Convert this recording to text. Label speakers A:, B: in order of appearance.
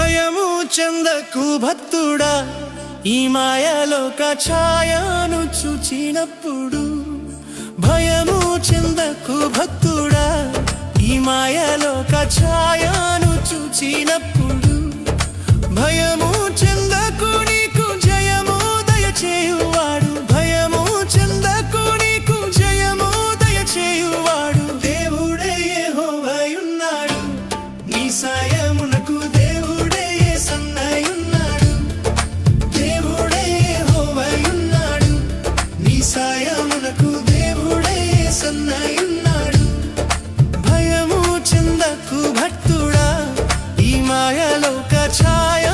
A: భయము చెందకు భక్తుడా, ఈ మాయలోక ఛాయను చూచినప్పుడు. భయము చెందకు భక్తుడా, ఈ మాయలోక ఛాయను చూచినప్పుడు. భయము చెందకు, నీకు జయము దయచేయువాడు. భయము చెందకు, నీకు జయము దయచేయువాడు. దేవుడే యెహోవాయున్నాడు, నీ సాయమునకు దేవుడే యేసన్నయున్నాడు. దేవుడే యెహోవాయున్నాడు, నీ సాయమునకు దేవుడే యేసన్నయున్నాడు. భయము చెందకు భక్తుడా, ఈ మాయలోక ఛాయ